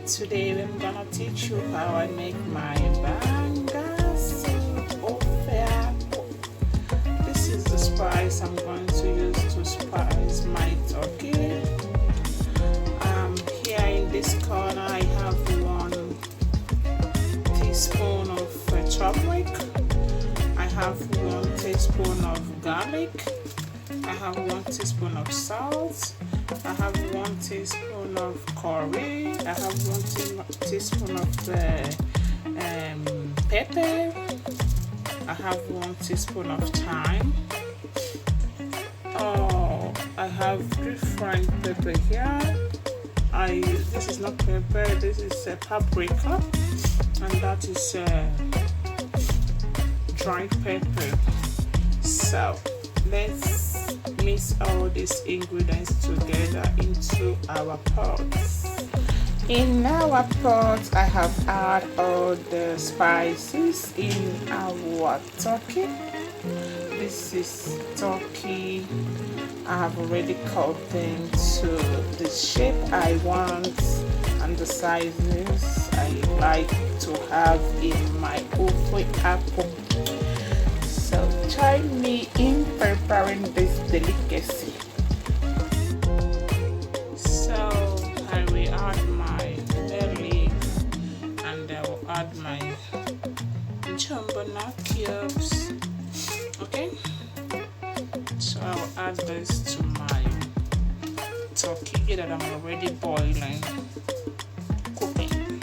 Today I'm gonna teach you how I make my banga Ofe-akwu. This is the spice I'm going to use to spice my turkey. Here in this corner I have 1 teaspoon of turmeric. I have 1 teaspoon of garlic. I have 1 teaspoon of salt. I have 1 teaspoon of curry. I have 1 teaspoon of pepper. I have 1 teaspoon of thyme. Oh, I have different pepper here. This is not pepper. This is paprika, and that is dried pepper. So let's mix all these ingredients together into our pot. In our pot, I have added all the spices in our turkey. This is turkey. I have already cut them to the shape I want and the sizes I like to have in my Ofe-akwu. So join me in preparing this delicacy. So I will add my garlic and I will add my jumbo nut cubes. Okay, so I will add this to my turkey that I'm already boiling, cooking.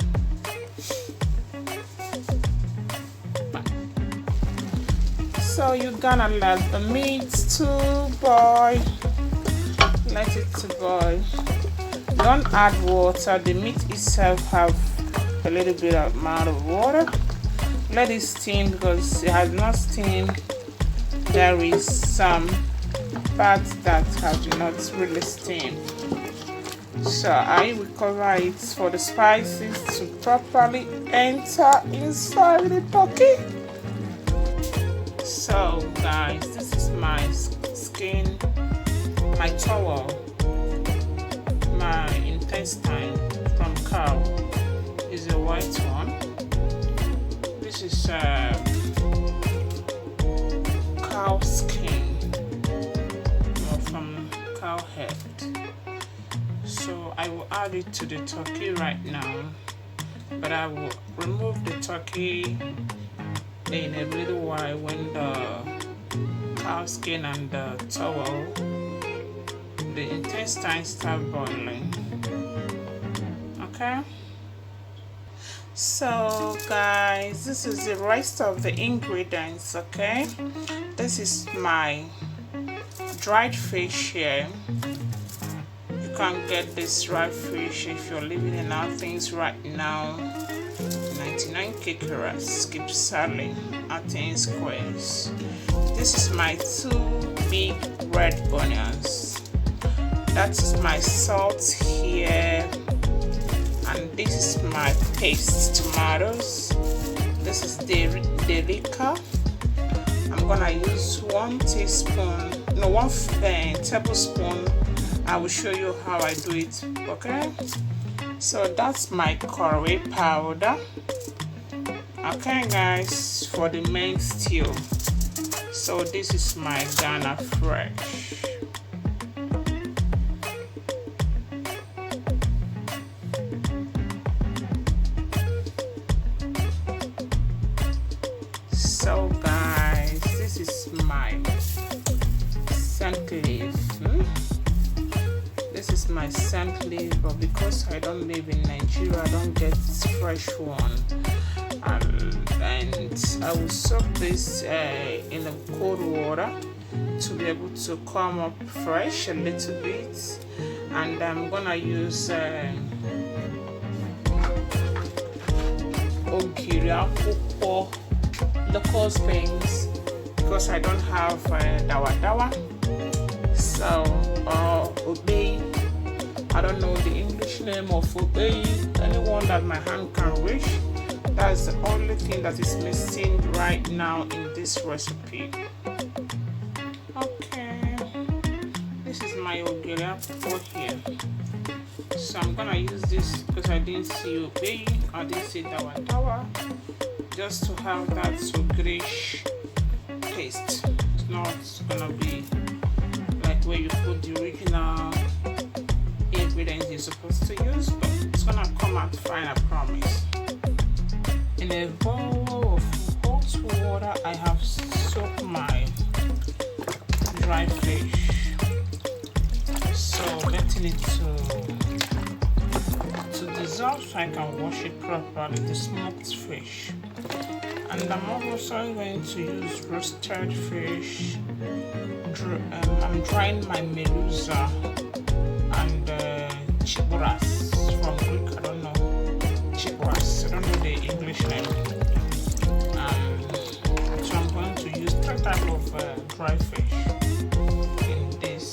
So you're gonna let the meat to boil. Let it to boil. Don't add water. The meat itself have a little bit of amount of water. Let it steam because it has not steamed. There is some parts that have not really steamed. So I will cover it for the spices to properly enter inside the turkey. So guys, this is my skin, my towel, my intestine from cow is a white one. This is cow skin from cow head. So I will add it to the turkey right now, but I will remove the turkey in a little while when the cow skin and the towel, the intestines start boiling. Okay, so guys, this is the rest of the ingredients. Okay, this is my dried fish here. You can get this dried fish if you're living in our things right now. 99 kikaras, keep selling at 10 squares. This is my 2 big red onions. That is my salt here, and this is my paste tomatoes. This is delica. I'm gonna use 1 tablespoon. I will show you how I do it. Okay, so that's my curry powder. Okay guys, for the main stew. So this is my Ghana fresh. So guys, this is my scent leaf. This is my scent leaf, but because I don't live in Nigeria, I don't get fresh one. And I will soak this in the cold water to be able to come up fresh a little bit. And I'm gonna use Ofe-akwu local beans because I don't have dawa. So obey. I don't know the English name of obey. Anyone that my hand can reach. That's the only thing that is missing right now in this recipe. Okay, this is my Ofe-akwu here. So I'm gonna use this because I didn't see obey, I didn't see dawa, just to have that so grayish taste. It's not gonna be like where you put the original ingredients you're supposed to use, but it's gonna come out fine, I promise. In a bowl of hot water, I have soaked my dry fish, so letting it to dissolve so I can wash it properly, the smoked fish. And I'm also going to use roasted fish. I'm drying my melusa and chiburas from Greek. I don't know chiburas. I don't know the English name. So I'm going to use 3 types of dry fish in this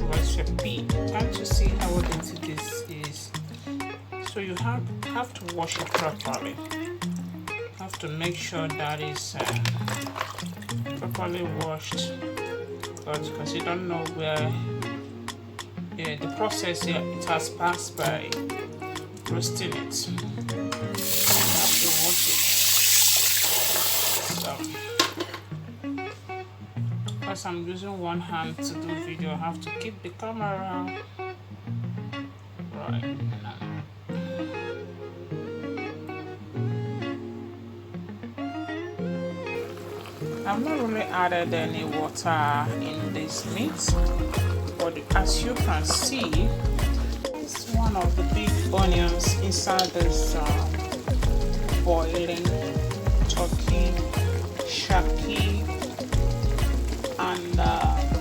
recipe. Can't you see how dainty this is? So you have to wash it properly. Have to make sure that is properly washed, because you don't know where the process here, it has passed by roasting it. So you have to wash it. So because I'm using one hand to do video, I have to keep the camera right now. I've not really added any water in this meat, but as you can see, it's one of the big onions inside this boiling turkey, shaki, and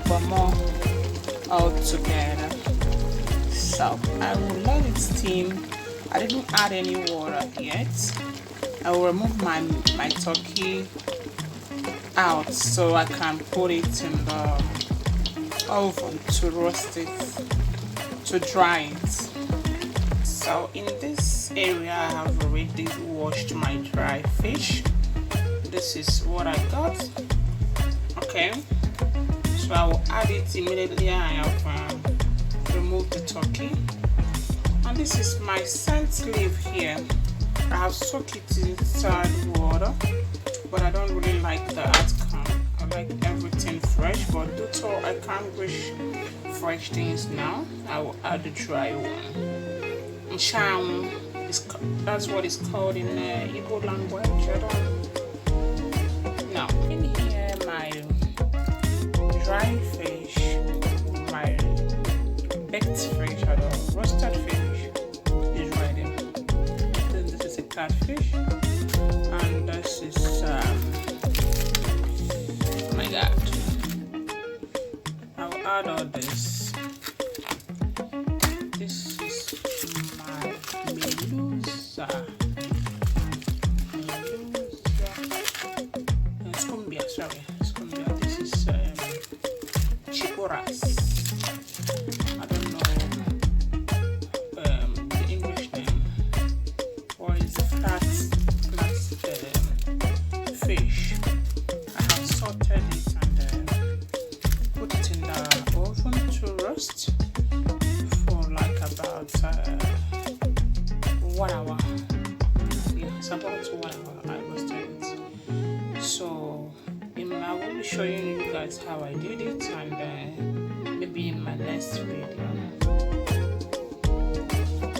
bamo all together. So I will let it steam. I didn't add any water yet. I will remove my turkey out so I can put it in the oven to roast it, to dry it. So in this area I have already washed my dry fish. This is what I got. Okay, so I will add it immediately. I have removed the turkey, and this is my scent leaf here. I have soaked it inside water, but I don't really like the outcome. I like everything fresh, but due to I can't wish fresh things now, I will add the dry one. Ncham, that's what it's called in Igbo language. I don't know. In here, my dry fish, my baked fish, or roasted fish is ready. Then this is a catfish. And this is oh my god, I'll add all this. This is my melusa. Scumbia, sorry, scumbia. This is chiporas. I don't know the English name. What is flat fish? I have salted it and put it in the oven to roast for like about 1 hour. Yeah, it's about 1 hour I roasted it. So I will be showing you guys how I did it, and maybe in my next video.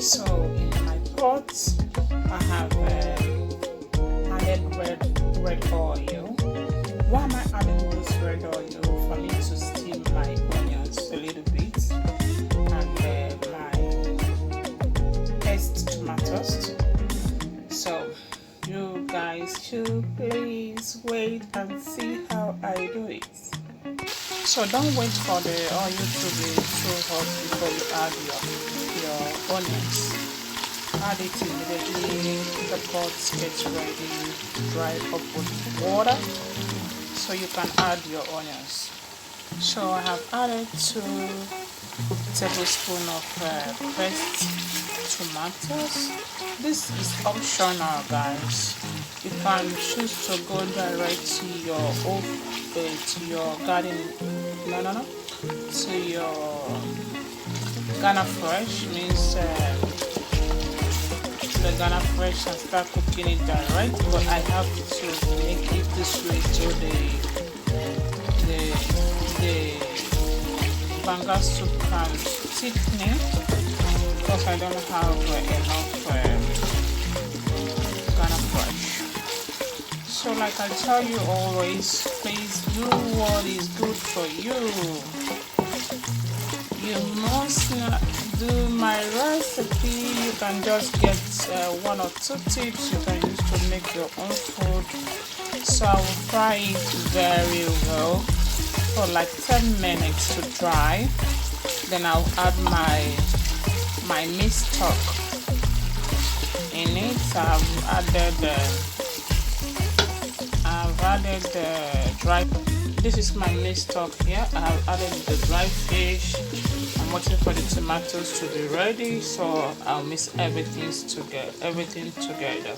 So in my pot I have added red oil. Why am I adding this red oil? For me to steam my onions a little bit, and my paste tomatoes. So you guys should please wait and see how I do it. So don't wait for the oil to be too hot before you add your onions. Add it immediately. The pot gets ready to dry up with water, so you can add your onions. So I have added 2 tablespoons of pressed tomatoes. This is optional, guys. You can choose to go direct to your to your garden. To your Ghana fresh means the Ghana fresh and start cooking it direct, but I have to make it this way so the banga soup can thicken because I don't have enough Ghana fresh. So like I tell you always, please do what is good for you. You must not do my recipe. You can just get 1 or 2 tips you can use to make your own food. So I will fry it very well for like 10 minutes to dry. Then I'll add my meat stock in it. I've added the dry. This is my meat stock here. I've added the dry fish. I'm waiting for the tomatoes to be ready, so I'll mix everything together.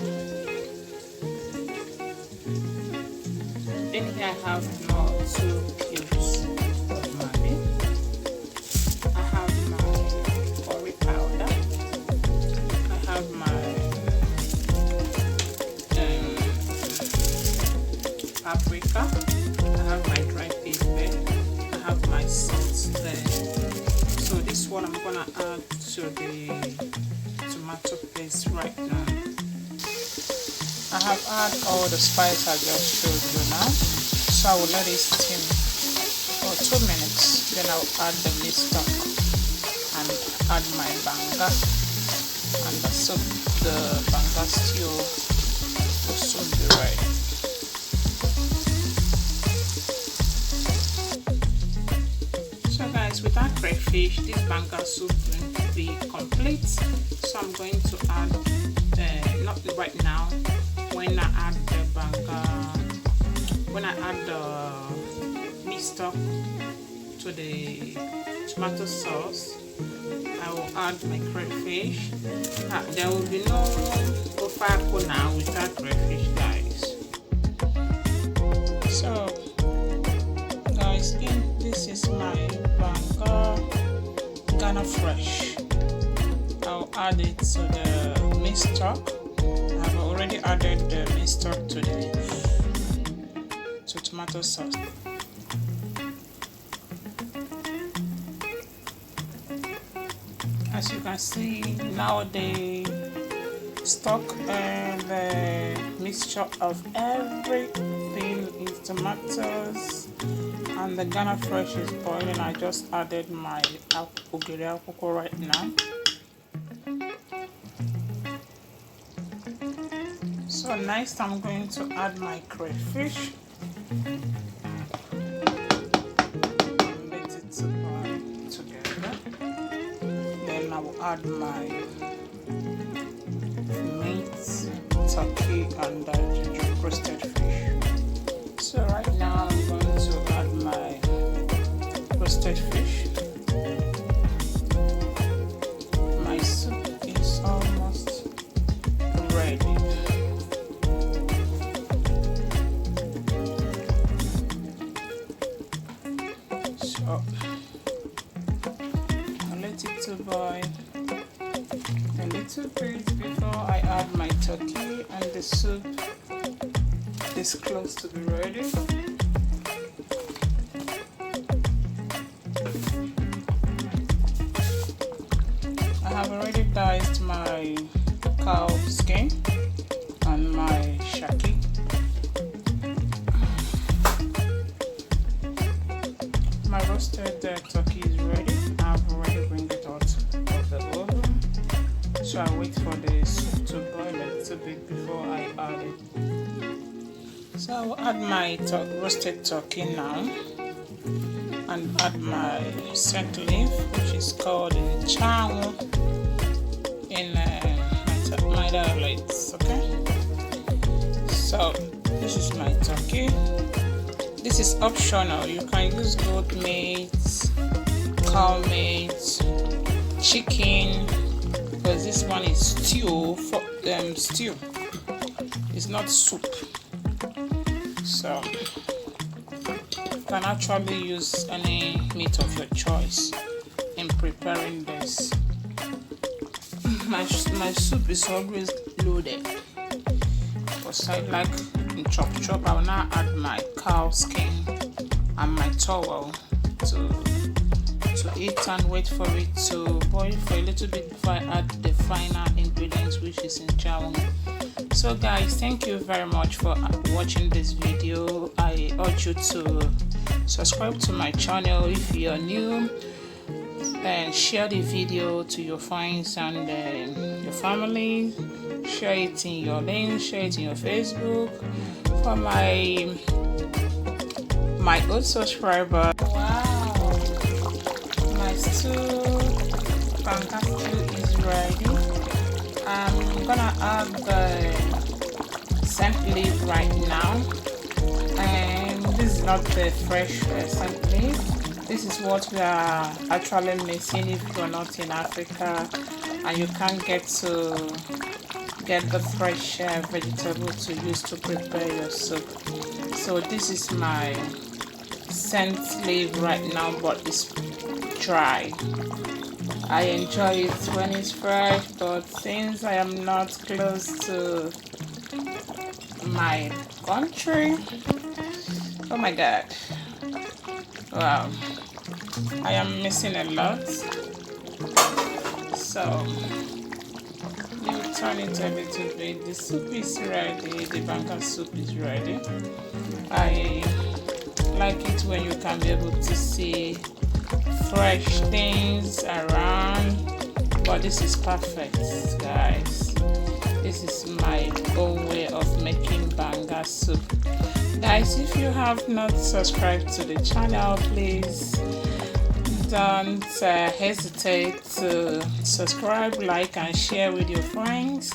In here I have now 2 cubes of maggi. I have my curry powder. I have my paprika. I have my dry fish there. I have my salt there. So this one I'm gonna add to the tomato paste right now. I have added all the spice I just showed you now. So I will let it steam for 2 minutes. Then I'll add the meat stock and add my banga and the soup. The banga stew will soon be ready. Without crayfish, this banga soup won't be complete. So I'm going to add, not right now, when I add the meat stock to the tomato sauce, I will add my crayfish. There will be no Ofe-akwu now without crayfish, guys. So guys, this is my Ghana fresh. I'll add it to the meat stock. I've already added the meat stock to tomato sauce. As you can see, now the stock and the mixture of everything is tomatoes and the Ghana fresh is boiling. I just added my Ofe-akwu right now. So next I'm going to add my crayfish. Let it boil together. Then I will add my meat, turkey and roasted fish. So right now I'm going to add my roasted fish. My soup is almost ready. So I'll let it to boil a little bit before I add my turkey, and the soup is close to be ready. I have already diced my cow skin and my shaki. My roasted turkey is ready. I've already bring it out of the oven. So I wait for the soup to boil a little bit before I add it. So I will add my roasted turkey now and add my scent leaf, which is called changu in my dialects. Okay, so this is my turkey. This is optional. You can use goat meat, cow meat, chicken, because this one is stew. It's not soup. So you can actually use any meat of your choice in preparing this. My soup is always loaded, because I like chop. I will now add my cow skin and my towel to it and wait for it to boil for a little bit before I add the final ingredients, which is in chow. So guys, thank you very much for watching this video. I urge you to subscribe to my channel if you are new, and share the video to your friends and your family. Share it in your link, share it in your Facebook. For my old subscriber. Wow, my stew, banga stew is ready. I'm gonna add the scent leaf right now, and this is not the fresh scent leaf. This is what we are actually missing if you're not in Africa and you can't get the fresh vegetable to use to prepare your soup. So this is my scent leaf right now, but it's dry. I enjoy it when it's fresh, but since I am not close to my country, oh my god, wow, I am missing a lot. So you turn it a little bit. The soup is ready. The banga soup is ready. I like it when you can be able to see fresh things around, but this is perfect, guys. This is my own way of making banga soup. Guys, if you have not subscribed to the channel, please don't hesitate to subscribe, like and share with your friends.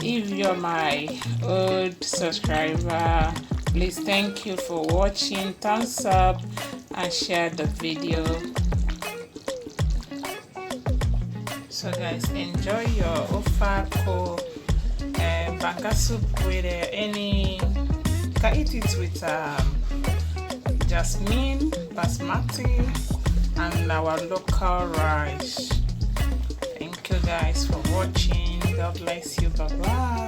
If you're my old subscriber, please, thank you for watching. Thumbs up and share the video. So guys, enjoy your Ofe-akwu banga soup with any. You can eat it with jasmine, basmati, and our local rice. Thank you guys for watching. God bless you. Bye bye.